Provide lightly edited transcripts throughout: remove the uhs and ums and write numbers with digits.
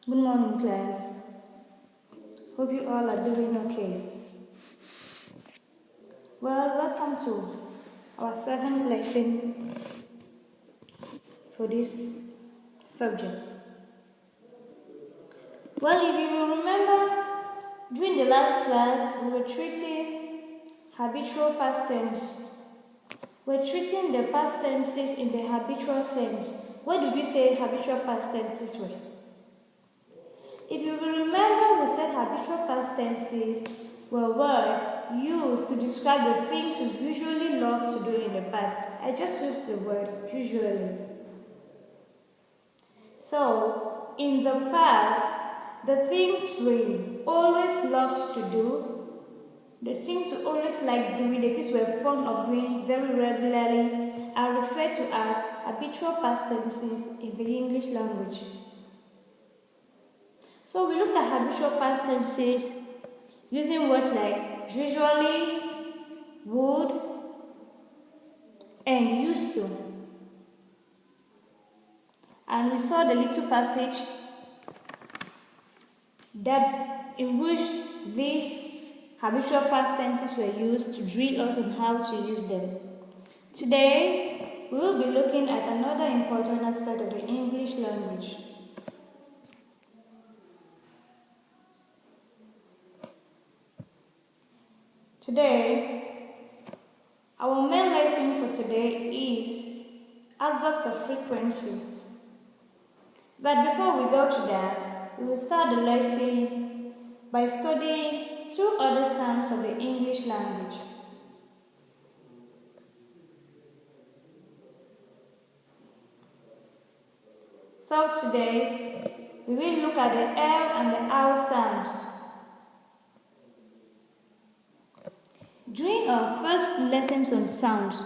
Good morning, class. Hope you all are doing okay. Well, welcome to our seventh lesson for this subject. Well, if you will remember, during the last class, we were treating habitual past tense. We're treating the past tenses in the habitual sense. What did we say habitual past tenses were? If you will remember, we said habitual past tenses were words used to describe the things you usually love to do in the past. I just used the word usually. So, in the past, the things we always loved to do, the things we always liked doing, the things we were fond of doing very regularly, are referred to as habitual past tenses in the English language. So we looked at habitual past tenses using words like usually, would, and used to. And we saw the little passage in which these habitual past tenses were used to drill us on how to use them. Today, we will be looking at another important aspect of the English language. Today, our main lesson for today is adverbs of frequency. But before we go to that, we will start the lesson by studying two other sounds of the English language. So today, we will look at the L and the R sounds. During our first lessons on sounds,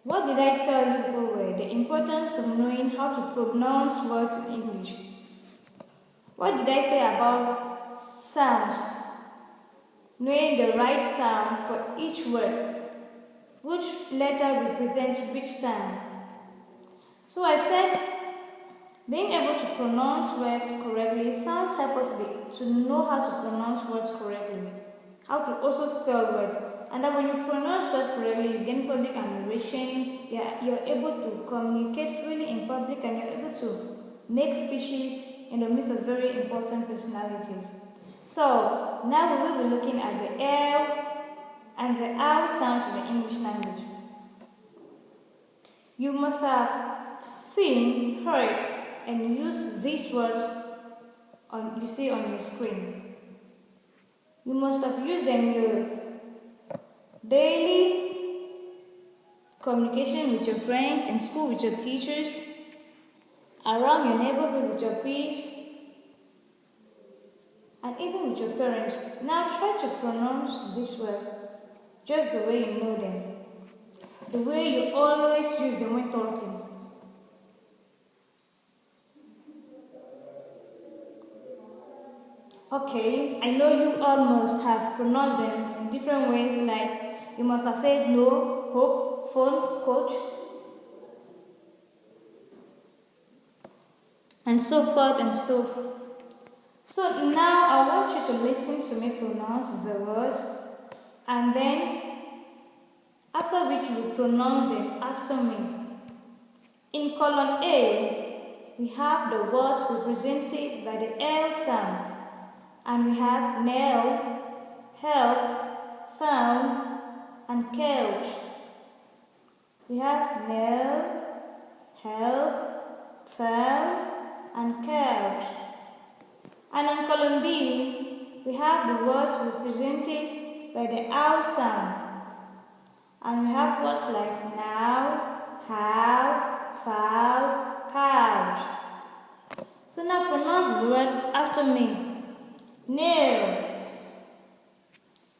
what did I tell you over the importance of knowing how to pronounce words in English? What did I say about sounds? Knowing the right sound for each word, which letter represents which sound. So I said, being able to pronounce words correctly, sounds help us to know how to pronounce words correctly, how to also spell words, and that when you pronounce words correctly, you gain public admiration, you're able to communicate freely in public, and you're able to make speeches in the midst of very important personalities. So, now we will be looking at the L and the R sounds in the English language. You must have seen, heard, and used these words you see on your screen. You must have used them in your daily communication with your friends, in school with your teachers, around your neighborhood with your peers, and even with your parents. Now try to pronounce these words just the way you know them, the way you always use them when talking. Okay, I know you all must have pronounced them in different ways, like you must have said no, hope, phone, coach, and so forth and so forth. So now I want you to listen to me pronounce the words, and then after which you pronounce them after me. In column A, we have the words represented by the L sound, and we have nail, help, found, and couch. We have nail, help, found, and couch. And on column B, we have the words represented by the R sound. And we have words like now, how, found, couch. So now pronounce the words after me. Nail,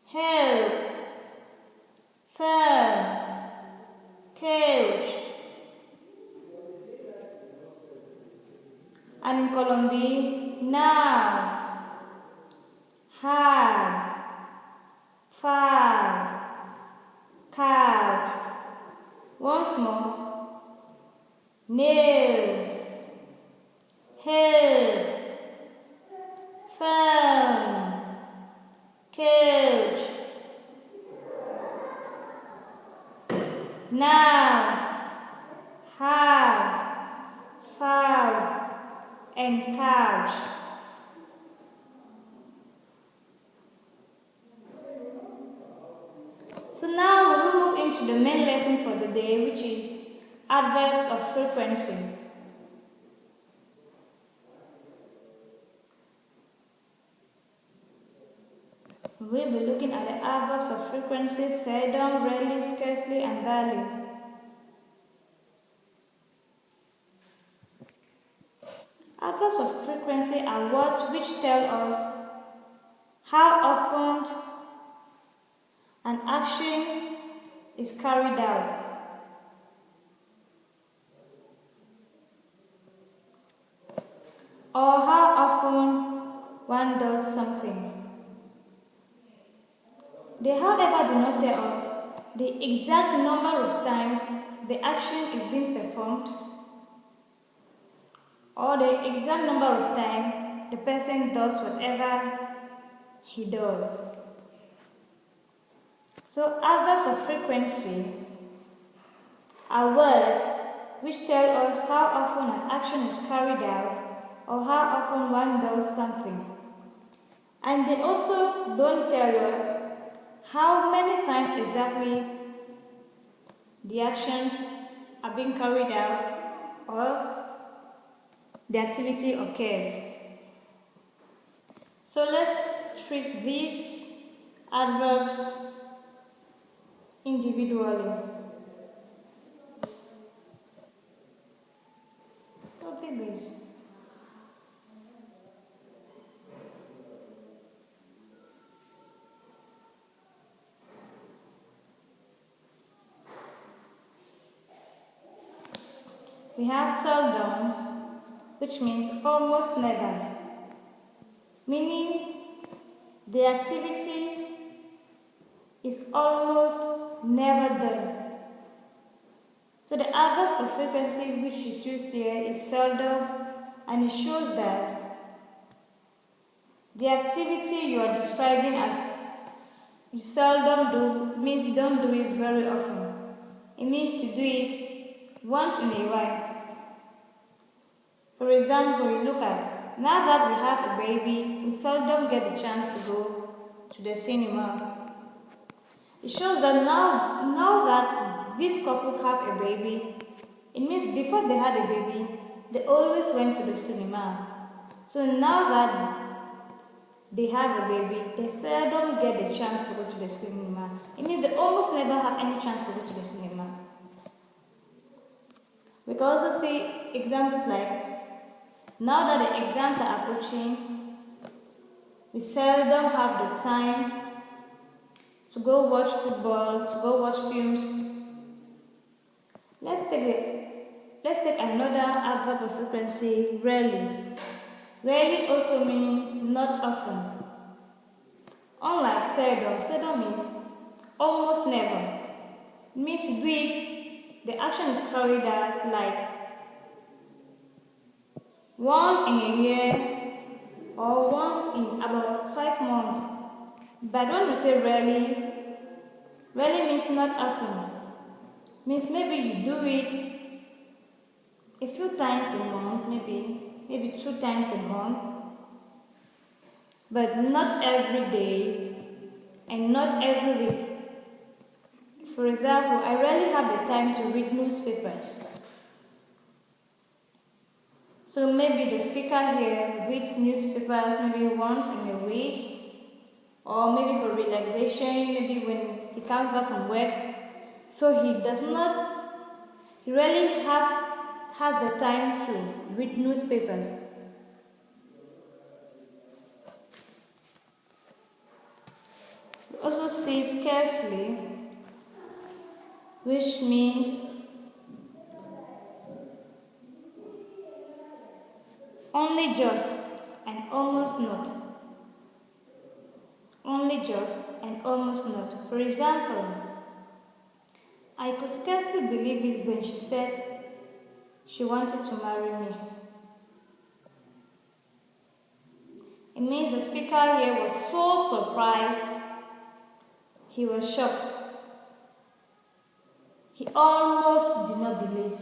help, found, couch. And in column B, now, have, found, couch. Once more. Nail, help, then couch. So now we will move into the main lesson for the day, which is adverbs of frequency. We'll be looking at the adverbs of frequency: seldom, rarely, scarcely, and barely. Adverbs of frequency are words which tell us how often an action is carried out. Or how often one does something. They, however, do not tell us the exact number of times the action is being performed or the exact number of times the person does whatever he does. So, adverbs of frequency are words which tell us how often an action is carried out or how often one does something. And they also don't tell us how many times exactly the actions are being carried out or the activity occurs. So let's treat these adverbs individually. Stop this. We have seldom, which means almost never, meaning the activity is almost never done. So the adverb of frequency which is used here is seldom, and it shows that the activity you are describing as you seldom do means you don't do it very often. It means you do it once in a while. For example, you look at, now that we have a baby, we seldom get the chance to go to the cinema. It shows that now that this couple have a baby, it means before they had a baby, they always went to the cinema. So now that they have a baby, they seldom get the chance to go to the cinema. It means they almost never have any chance to go to the cinema. We can also see examples like, now that the exams are approaching, we seldom have the time to go watch football, to go watch films. Let's take another adverb of frequency, rarely. Rarely also means not often. Unlike seldom, seldom means almost never. It means you do it, the action is carried out like once in a year or once in about 5 months. But when we say rarely, rarely means not often. Means maybe you do it a few times a month, maybe 2 times a month, but not every day and not every week. For example, I rarely have the time to read newspapers. So maybe the speaker here reads newspapers maybe once in a week, or maybe for relaxation, maybe when he comes back from work. So he rarely has the time to read newspapers. We also see scarcely, which means only just and almost not. Only just and almost not. For example, I could scarcely believe it when she said she wanted to marry me. It means the speaker here was so surprised, he was shocked. He almost did not believe.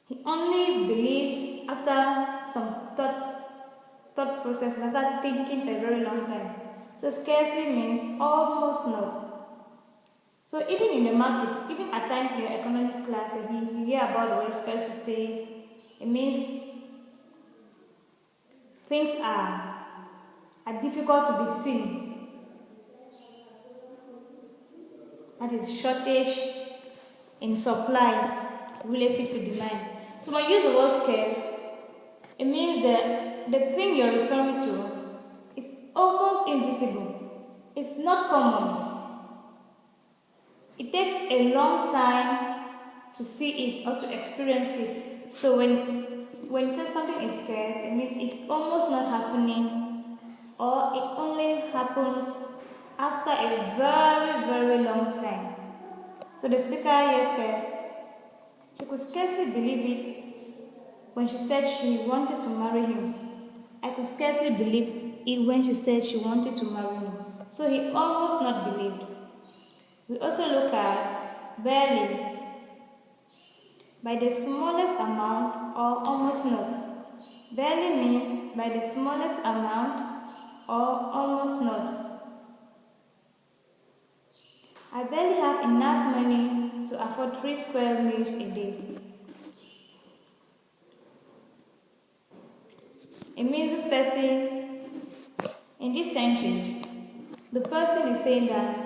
He only believed after some thought process, after thinking for a very long time. So scarcely means almost not. So even in the market, even at times in your economics class, you hear about the word scarcity. It means things are difficult to be seen. That is shortage in supply relative to demand. So when you use the word scarce, it means that the thing you're referring to is almost invisible. It's not common. It takes a long time to see it or to experience it. So when you say something is scarce, it means it's almost not happening, or it only happens after a very, very long time. So the speaker here said she could scarcely believe it when she said she wanted to marry him. I could scarcely believe it when she said she wanted to marry me. So he almost not believed. We also look at barely, by the smallest amount or almost not. Barely means by the smallest amount or almost not. I barely have enough money to afford 3 square meals a day. It means this person, in this sentence, the person is saying that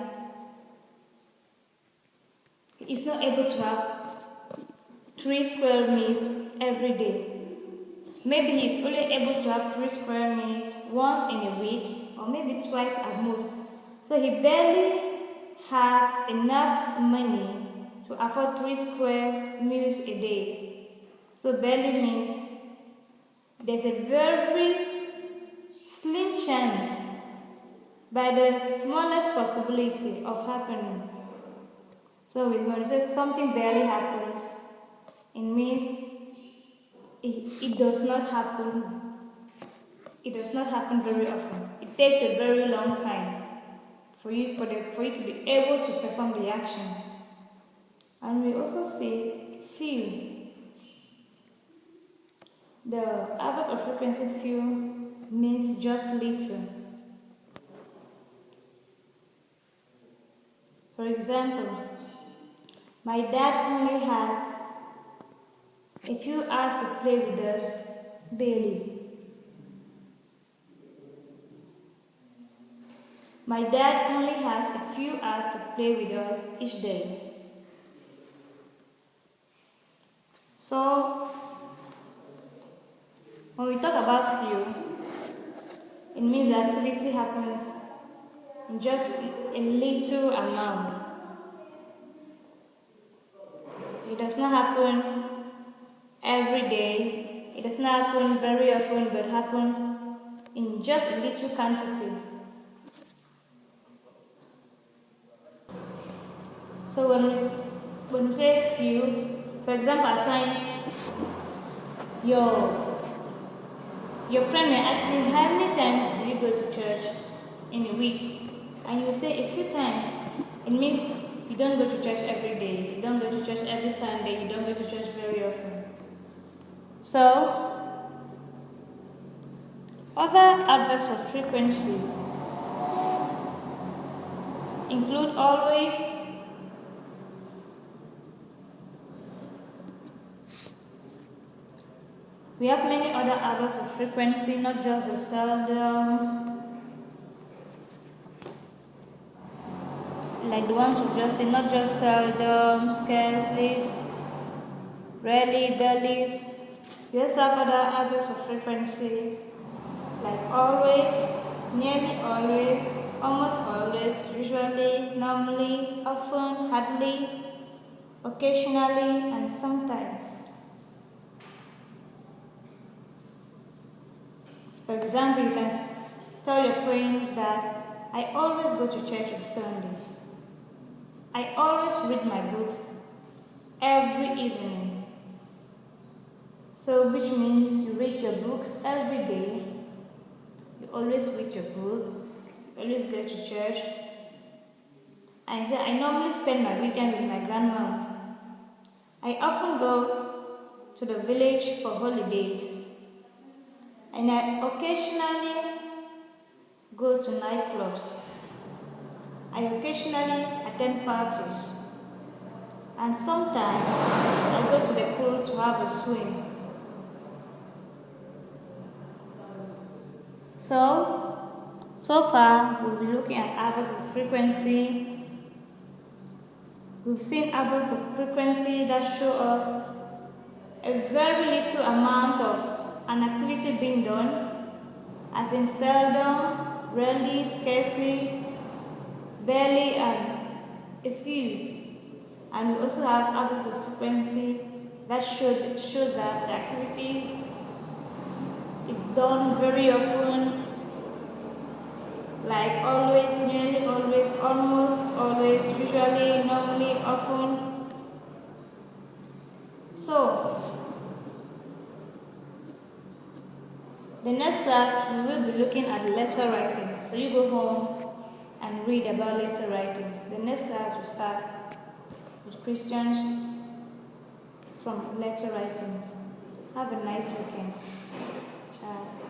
he is not able to have 3 square meals every day. Maybe he is only able to have 3 square meals once in a week, or maybe twice at most. So he barely has enough money to afford 3 square meals a day. So barely means there's a very slim chance, by the smallest possibility of happening. So when you say something barely happens, it means it does not happen. It does not happen very often. It takes a very long time for you to be able to perform the action. And we also say few. The adverb of frequency few means just little. For example, my dad only has a few hours to play with us daily. My dad only has a few hours to play with us each day. So, when we talk about few, it means the activity happens in just a little amount. It does not happen every day. It does not happen very often, but happens in just a little quantity. So when we say few, for example, at times your friend may ask you, how many times do you go to church in a week? And you say a few times. It means you don't go to church every day. You don't go to church every Sunday. You don't go to church very often. So, other adverbs of frequency include always, we have many other adverbs of frequency, not just the seldom, like the ones we just said, not just seldom, scarcely, rarely, barely. We also have other adverbs of frequency, like always, nearly always, almost always, usually, normally, often, hardly, occasionally, and sometimes. For example, you can tell your friends that I always go to church on Sunday. I always read my books every evening. So, which means you read your books every day. You always read your book. You always go to church. And I normally spend my weekend with my grandma. I often go to the village for holidays, and I occasionally go to nightclubs. I occasionally attend parties, and sometimes I go to the pool to have a swim. So far we'll be looking at adverbs of frequency. We've seen adverbs of frequency that show us a very little amount of an activity being done, as in seldom, rarely, scarcely, barely, and a few. And we also have adverbs of frequency that shows that the activity is done very often, like always, nearly always, almost always, usually, normally, often. So, the next class we will be looking at letter writing. So you go home and read about letter writings. The next class will start with questions from letter writings. Have a nice weekend. Ciao.